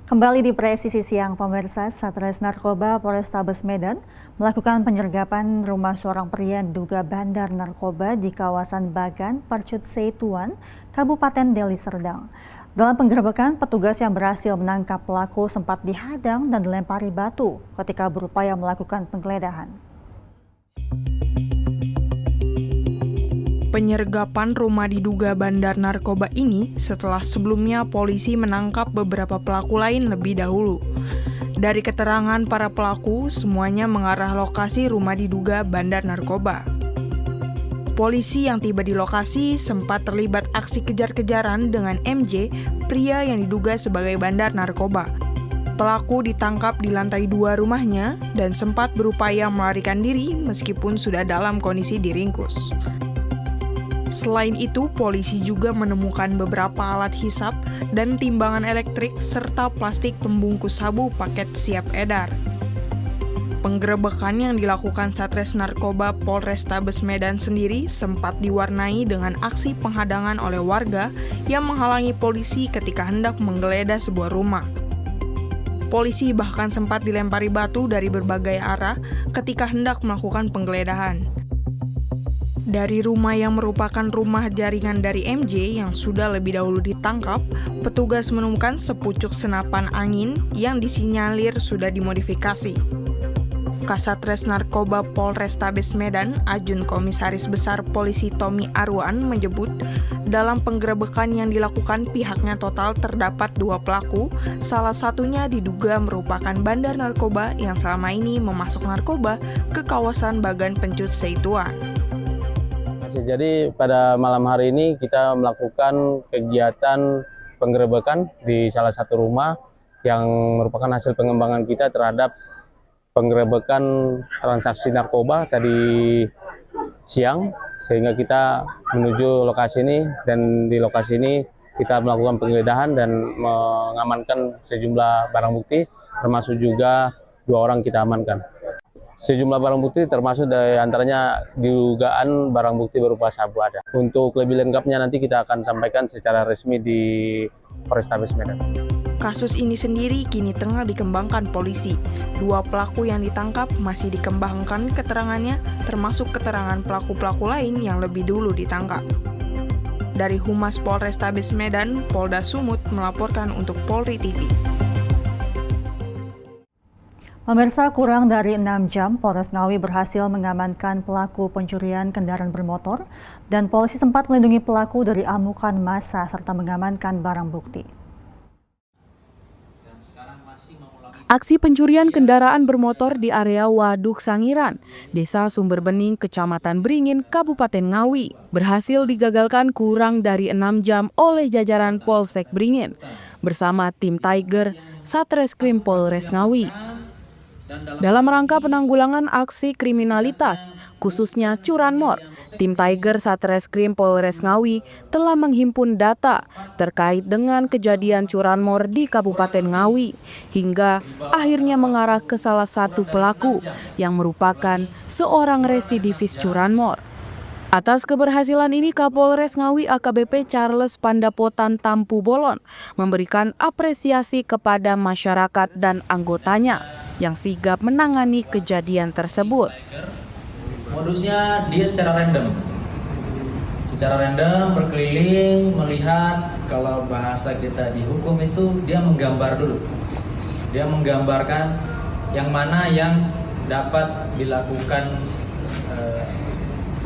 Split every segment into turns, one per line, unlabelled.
Kembali di presisi siang pemirsa, Satres Narkoba Polrestabes Medan melakukan penyergapan rumah seorang pria yang diduga bandar narkoba di kawasan Bagan, Percut Setuan, Kabupaten Deli Serdang. Dalam penggerebekan, petugas yang berhasil menangkap pelaku sempat dihadang dan dilempari batu ketika berupaya melakukan penggeledahan.
Penyergapan rumah diduga bandar narkoba ini setelah sebelumnya polisi menangkap beberapa pelaku lain lebih dahulu. Dari keterangan para pelaku, semuanya mengarah lokasi rumah diduga bandar narkoba. Polisi yang tiba di lokasi sempat terlibat aksi kejar-kejaran dengan MJ, pria yang diduga sebagai bandar narkoba. Pelaku ditangkap di lantai 2 rumahnya dan sempat berupaya melarikan diri meskipun sudah dalam kondisi diringkus. Selain itu, polisi juga menemukan beberapa alat hisap dan timbangan elektrik serta plastik pembungkus sabu paket siap edar. Penggerebekan yang dilakukan Satres Narkoba Polrestabes Medan sendiri sempat diwarnai dengan aksi penghadangan oleh warga yang menghalangi polisi ketika hendak menggeledah sebuah rumah. Polisi bahkan sempat dilempari batu dari berbagai arah ketika hendak melakukan penggeledahan. Dari rumah yang merupakan rumah jaringan dari MJ yang sudah lebih dahulu ditangkap, petugas menemukan sepucuk senapan angin yang disinyalir sudah dimodifikasi. Kasatres Narkoba Polrestabes Medan, Ajun Komisaris Besar Polisi Tommy Arwan menyebut, dalam penggerebekan yang dilakukan pihaknya total terdapat 2 pelaku, salah satunya diduga merupakan bandar narkoba yang selama ini memasok narkoba ke kawasan Bagan Percut Setuan.
Jadi pada malam hari ini kita melakukan kegiatan penggerebekan di salah satu rumah yang merupakan hasil pengembangan kita terhadap penggerebekan transaksi narkoba tadi siang, sehingga kita menuju lokasi ini, dan di lokasi ini kita melakukan penggeledahan dan mengamankan sejumlah barang bukti, termasuk juga 2 orang kita amankan. Sejumlah barang bukti termasuk dari antaranya dugaan barang bukti berupa sabu ada. Untuk lebih lengkapnya nanti kita akan sampaikan secara resmi di Polrestabes Medan.
Kasus ini sendiri kini tengah dikembangkan polisi. 2 pelaku yang ditangkap masih dikembangkan keterangannya, termasuk keterangan pelaku-pelaku lain yang lebih dulu ditangkap. Dari Humas Polrestabes Medan, Polda Sumut melaporkan untuk Polri TV.
Pemirsa, kurang dari 6 jam, Polres Ngawi berhasil mengamankan pelaku pencurian kendaraan bermotor dan polisi sempat melindungi pelaku dari amukan massa serta mengamankan barang bukti.
Aksi pencurian kendaraan bermotor di area Waduk Sangiran, Desa Sumber Bening, Kecamatan Beringin, Kabupaten Ngawi, berhasil digagalkan kurang dari 6 jam oleh jajaran Polsek Beringin bersama tim Tiger Satreskrim Polres Ngawi. Dalam rangka penanggulangan aksi kriminalitas, khususnya curanmor, tim Tiger Satreskrim Polres Ngawi telah menghimpun data terkait dengan kejadian curanmor di Kabupaten Ngawi, hingga akhirnya mengarah ke salah satu pelaku yang merupakan seorang residivis curanmor. Atas keberhasilan ini, Kapolres Ngawi AKBP Charles Pandapotan Tampu Bolon memberikan apresiasi kepada masyarakat dan anggotanya yang sigap menangani kejadian tersebut.
Modusnya dia secara random berkeliling melihat, kalau bahasa kita di hukum itu dia menggambar dulu. Dia menggambarkan yang mana yang dapat dilakukan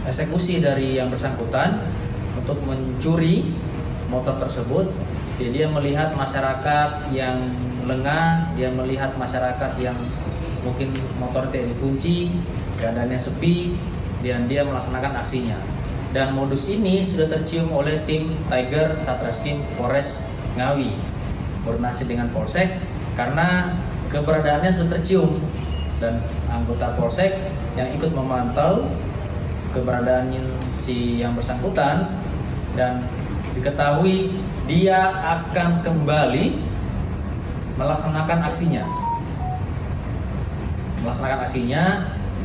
eksekusi dari yang bersangkutan untuk mencuri motor tersebut. Jadi dia melihat masyarakat yang lengah, dia melihat masyarakat yang mungkin motor tidak dikunci, keadaannya sepi, dan dia melaksanakan aksinya. Dan modus ini sudah tercium oleh tim Tiger Satreskrim Polres Ngawi, koordinasi dengan Polsek, karena keberadaannya sudah tercium, dan anggota Polsek yang ikut memantau keberadaan si yang bersangkutan, dan diketahui dia akan kembali melaksanakan aksinya,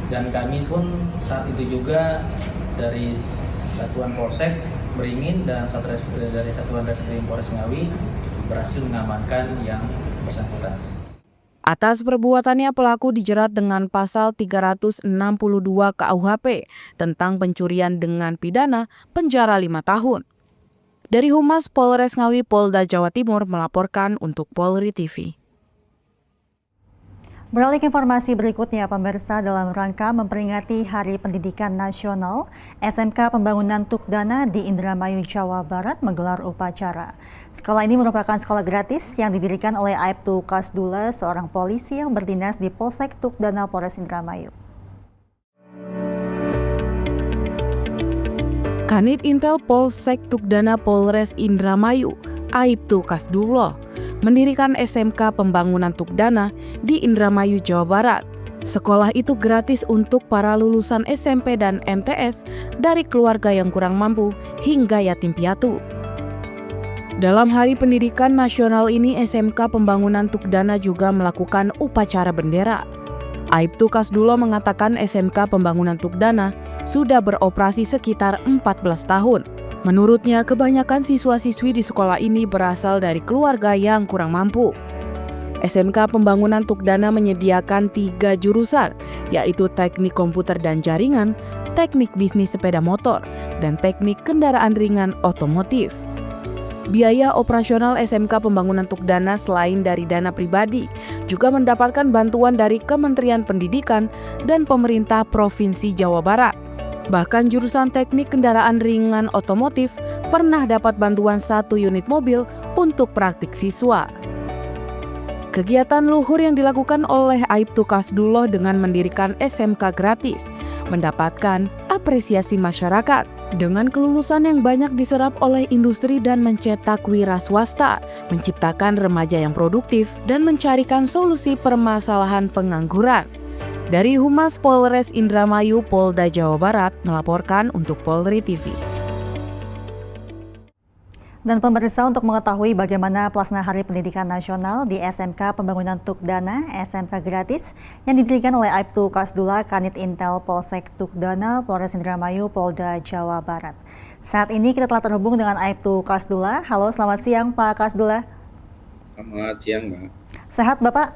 dan kami pun saat itu juga dari Satuan Polsek Beringin dan dari Satuan Reskrim Polres Ngawi berhasil mengamankan yang bersangkutan.
Atas perbuatannya pelaku dijerat dengan pasal 362 KUHP tentang pencurian dengan pidana penjara 5 tahun. Dari Humas Polres Ngawi Polda Jawa Timur melaporkan untuk Polri TV.
Beralih ke informasi berikutnya, pemirsa, dalam rangka memperingati Hari Pendidikan Nasional, SMK Pembangunan Tukdana di Indramayu, Jawa Barat menggelar upacara. Sekolah ini merupakan sekolah gratis yang didirikan oleh Aibtu Kasdula, seorang polisi yang berdinas di Polsek Tukdana, Polres Indramayu.
Kanit Intel Polsek Tukdana Polres Indramayu, Aibtu Kasdullah, mendirikan SMK Pembangunan Tukdana di Indramayu, Jawa Barat. Sekolah itu gratis untuk para lulusan SMP dan MTS dari keluarga yang kurang mampu hingga yatim piatu. Dalam Hari Pendidikan Nasional ini, SMK Pembangunan Tukdana juga melakukan upacara bendera. Aibtu Kasdullah mengatakan SMK Pembangunan Tukdana sudah beroperasi sekitar 14 tahun. Menurutnya, kebanyakan siswa-siswi di sekolah ini berasal dari keluarga yang kurang mampu. SMK Pembangunan Tukdana menyediakan 3 jurusan, yaitu Teknik Komputer dan Jaringan, Teknik Bisnis Sepeda Motor, dan Teknik Kendaraan Ringan Otomotif. Biaya operasional SMK Pembangunan Tukdana selain dari dana pribadi, juga mendapatkan bantuan dari Kementerian Pendidikan dan pemerintah Provinsi Jawa Barat. Bahkan jurusan Teknik Kendaraan Ringan Otomotif pernah dapat bantuan 1 unit mobil untuk praktik siswa. Kegiatan luhur yang dilakukan oleh Aibtu Kasdullah dengan mendirikan SMK gratis mendapatkan apresiasi masyarakat. Dengan kelulusan yang banyak diserap oleh industri dan mencetak wira swasta, menciptakan remaja yang produktif dan mencarikan solusi permasalahan pengangguran. Dari Humas Polres Indramayu, Polda Jawa Barat melaporkan untuk Polri TV.
Dan pemirsa, untuk mengetahui bagaimana pelaksanaan Hari Pendidikan Nasional di SMK Pembangunan Tukdana, SMK gratis yang didirikan oleh Aibtu Kasdullah, Kanit Intel Polsek Tukdana, Polres Indramayu, Polda Jawa Barat. Saat ini kita telah terhubung dengan Aibtu Kasdullah. Halo, selamat siang Pak Kasdullah.
Selamat siang, Mbak.
Sehat Bapak?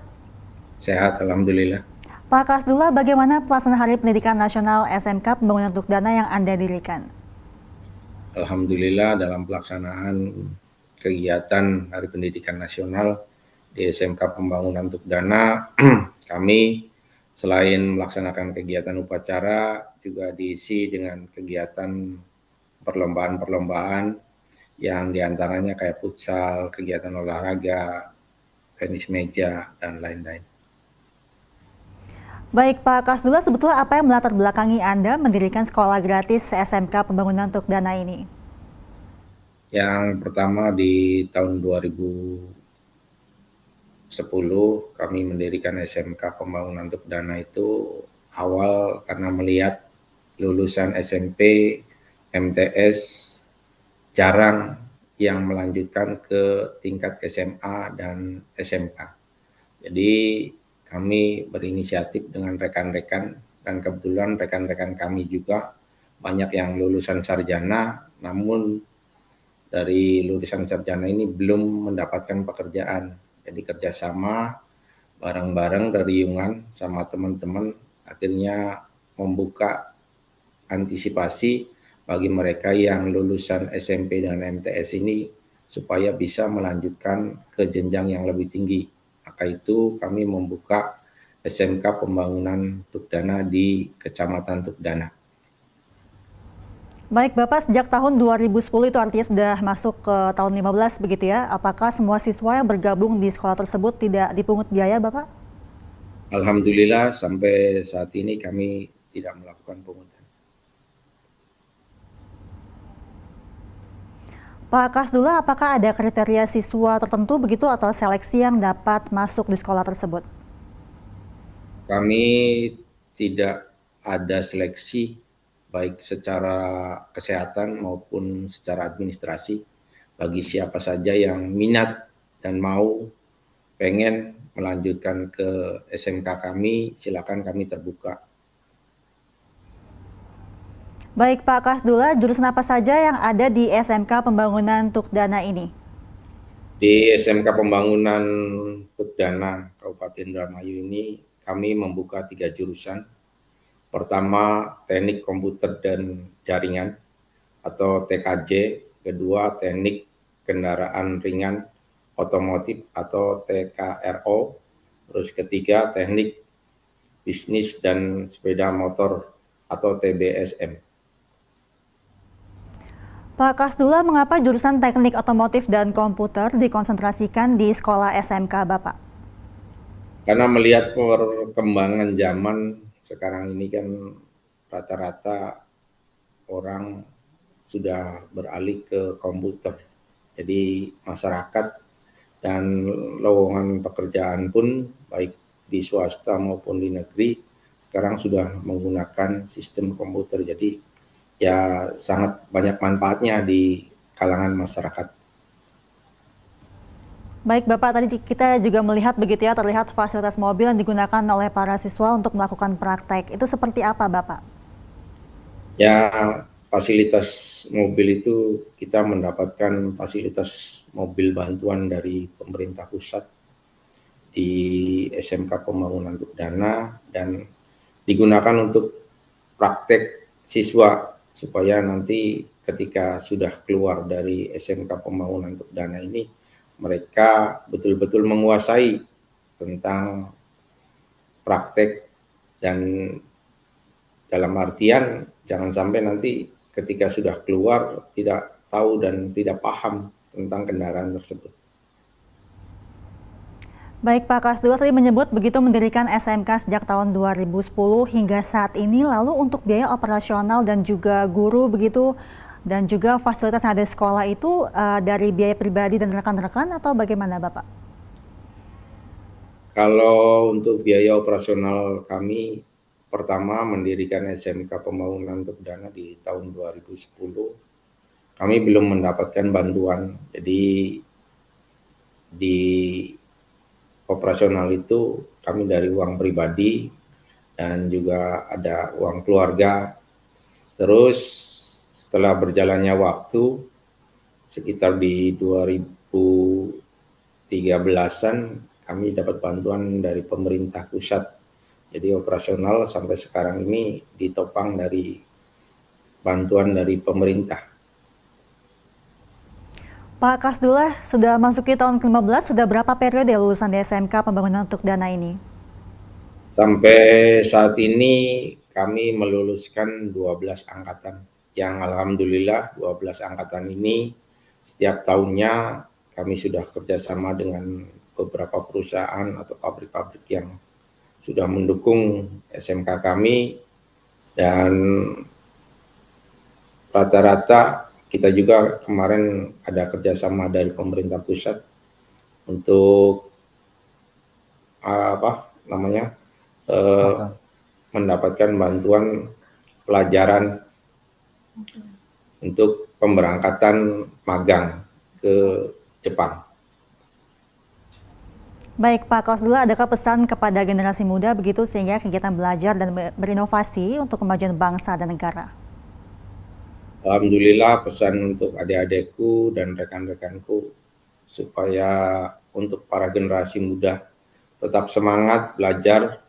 Sehat, alhamdulillah.
Pak Kasdullah, bagaimana pelaksanaan Hari Pendidikan Nasional SMK Pembangunan Tukdana yang Anda dirikan?
Alhamdulillah dalam pelaksanaan kegiatan Hari Pendidikan Nasional di SMK Pembangunan Tukdana, kami selain melaksanakan kegiatan upacara juga diisi dengan kegiatan perlombaan-perlombaan yang diantaranya kayak futsal, kegiatan olahraga, tenis meja, dan lain-lain.
Baik Pak Kasdullah, sebetulnya apa yang melatar belakangi Anda mendirikan sekolah gratis SMK Pembangunan Tukdana ini?
Yang pertama di tahun 2010 kami mendirikan SMK Pembangunan Tukdana itu awal karena melihat lulusan SMP, MTS jarang yang melanjutkan ke tingkat SMA dan SMK. Jadi kami berinisiatif dengan rekan-rekan dan kebetulan rekan-rekan kami juga banyak yang lulusan sarjana, namun dari lulusan sarjana ini belum mendapatkan pekerjaan. Jadi kerjasama bareng-bareng dari Yungan sama teman-teman akhirnya membuka antisipasi bagi mereka yang lulusan SMP dan MTS ini supaya bisa melanjutkan ke jenjang yang lebih tinggi. Maka itu kami membuka SMK Pembangunan Tukdana di Kecamatan Tukdana.
Baik Bapak, sejak tahun 2010 itu artinya sudah masuk ke tahun 15 begitu ya. Apakah semua siswa yang bergabung di sekolah tersebut tidak dipungut biaya Bapak?
Alhamdulillah sampai saat ini kami tidak melakukan pungutan.
Pak Kasdullah, apakah ada kriteria siswa tertentu begitu atau seleksi yang dapat masuk di sekolah tersebut?
Kami tidak ada seleksi baik secara kesehatan maupun secara administrasi bagi siapa saja yang minat dan mau pengen melanjutkan ke SMK kami, silakan kami terbuka.
Baik Pak Kasdullah, jurusan apa saja yang ada di SMK Pembangunan Tukdana ini?
Di SMK Pembangunan Dana Kabupaten Indramayu ini kami membuka 3 jurusan. Pertama, Teknik Komputer dan Jaringan atau TKJ, kedua Teknik Kendaraan Ringan Otomotif atau TKRO, terus ketiga Teknik Bisnis dan Sepeda Motor atau TBSM.
Pak Kasdullah, mengapa jurusan Teknik Otomotif dan Komputer dikonsentrasikan di sekolah SMK Bapak?
Karena melihat perkembangan zaman sekarang ini kan rata-rata orang sudah beralih ke komputer. Jadi masyarakat dan lowongan pekerjaan pun baik di swasta maupun di negeri sekarang sudah menggunakan sistem komputer. Jadi ya sangat banyak manfaatnya di kalangan masyarakat.
Baik Bapak, tadi kita juga melihat begitu ya, terlihat fasilitas mobil yang digunakan oleh para siswa untuk melakukan praktek. Itu seperti apa Bapak?
Ya, fasilitas mobil itu kita mendapatkan fasilitas mobil bantuan dari pemerintah pusat di SMK Pembangunan Untuk Dana dan digunakan untuk praktek siswa supaya nanti ketika sudah keluar dari SMK Pembangunan Untuk Dana ini mereka betul-betul menguasai tentang praktek dan dalam artian jangan sampai nanti ketika sudah keluar tidak tahu dan tidak paham tentang kendaraan tersebut.
Baik Pak Kasdullah tadi menyebut begitu mendirikan SMK sejak tahun 2010 hingga saat ini, lalu untuk biaya operasional dan juga guru begitu dan juga fasilitas yang ada di sekolah itu dari biaya pribadi dan rekan-rekan atau bagaimana Bapak?
Kalau untuk biaya operasional kami pertama mendirikan SMK Pembangunan Untuk Dana di tahun 2010, kami belum mendapatkan bantuan. Jadi di operasional itu kami dari uang pribadi dan juga ada uang keluarga. Terus setelah berjalannya waktu sekitar di 2013-an kami dapat bantuan dari pemerintah pusat. Jadi operasional sampai sekarang ini ditopang dari bantuan dari pemerintah.
Pak Kasdullah, sudah masuki tahun ke-15, sudah berapa periode lulusan di SMK Pembangunan Untuk Dana ini?
Sampai saat ini kami meluluskan 12 angkatan. Yang alhamdulillah 12 angkatan ini setiap tahunnya kami sudah kerjasama dengan beberapa perusahaan atau pabrik-pabrik yang sudah mendukung SMK kami dan rata-rata kita juga kemarin ada kerjasama dari pemerintah pusat untuk mendapatkan bantuan pelajaran untuk pemberangkatan magang ke Jepang.
Baik Pak Kasdullah, adakah pesan kepada generasi muda begitu sehingga kegiatan belajar dan berinovasi untuk kemajuan bangsa dan negara?
Alhamdulillah pesan untuk adik-adikku dan rekan-rekanku supaya untuk para generasi muda tetap semangat belajar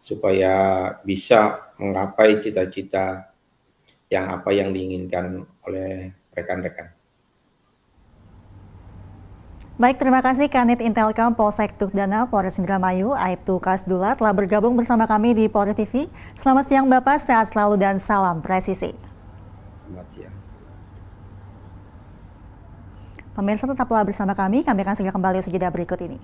supaya bisa menggapai cita-cita yang diinginkan oleh rekan-rekan.
Baik, terima kasih Kanit Intelkam Polsek Tukdana Polres Indramayu, Aibtu Kasdullah telah bergabung bersama kami di Polri TV. Selamat siang Bapak, sehat selalu dan salam presisi.
Selamat siang.
Pemirsa tetaplah bersama kami akan segera kembali usai jeda berikut ini.